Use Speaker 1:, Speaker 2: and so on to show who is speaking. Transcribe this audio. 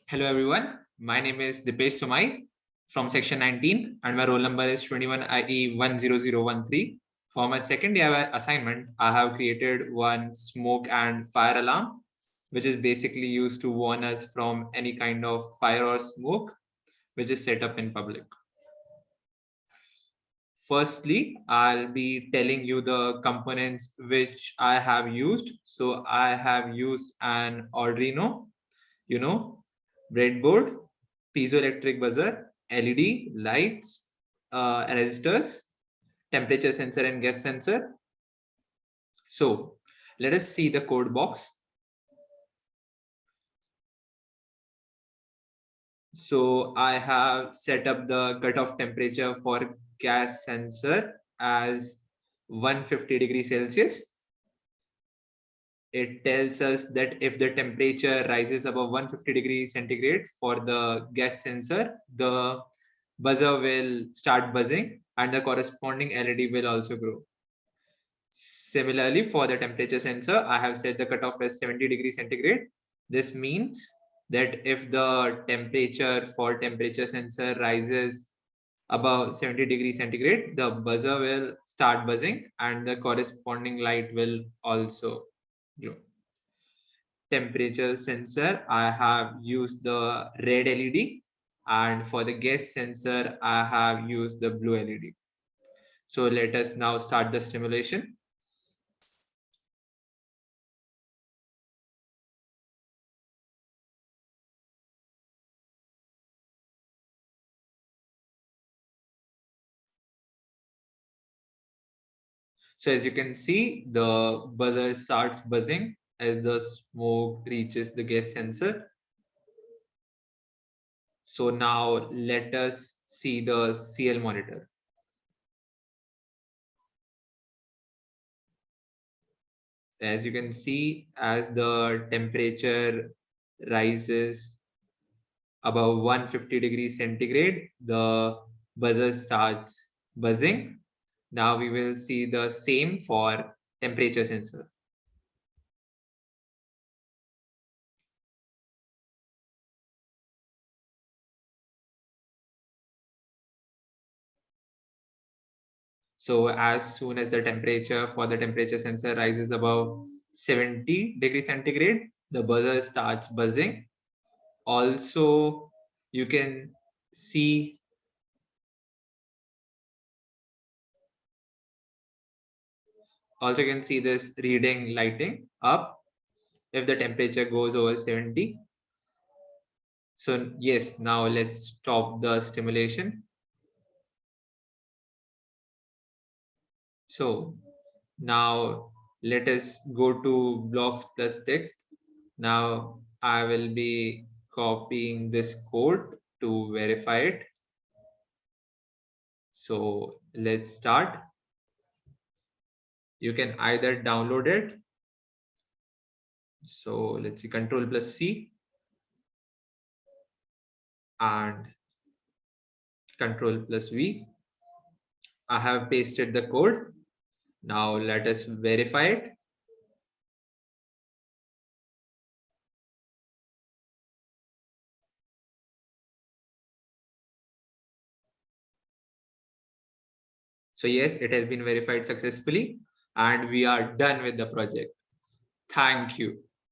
Speaker 1: Hello everyone, my name is Deepesh Somai from section 19 and my roll number is 21IE10013. For my second day assignment, I have created one smoke and fire alarm, which is basically used to warn us from any kind of fire or smoke, which is set up in public. Firstly, I'll be telling you the components which I have used. So I have used an Arduino, breadboard, piezoelectric buzzer, LED, lights, resistors, temperature sensor and gas sensor. So let us see the code box. So I have set up the cutoff temperature for gas sensor as 150 degrees Celsius. It tells us that if the temperature rises above 150 degrees centigrade for the gas sensor, the buzzer will start buzzing and the corresponding LED will also grow. Similarly, for the temperature sensor, I have set the cutoff as 70 degrees centigrade. This means that if the temperature for temperature sensor rises above 70 degrees centigrade, the buzzer will start buzzing and the corresponding light will also glow. Temperature sensor, I have used the red LED, and for the gas sensor, I have used the blue LED. So let us now start the stimulation. So as you can see, the buzzer starts buzzing as the smoke reaches the gas sensor. So now let us see the CL monitor. As you can see, as the temperature rises above 150 degrees centigrade, the buzzer starts buzzing. Now we will see the same for temperature sensor. So as soon as the temperature for the temperature sensor rises above 70 degrees centigrade, the buzzer starts buzzing. Also, you can see this reading lighting up if the temperature goes over 70. So yes, now let's stop the stimulation. So now let us go to blocks plus text. Now I will be copying this code to verify it. So let's start. You can either download it. So let's see, Control plus C and Control plus V. I have pasted the code. Now let us verify it. So yes, it has been verified successfully and we are done with the project. Thank you.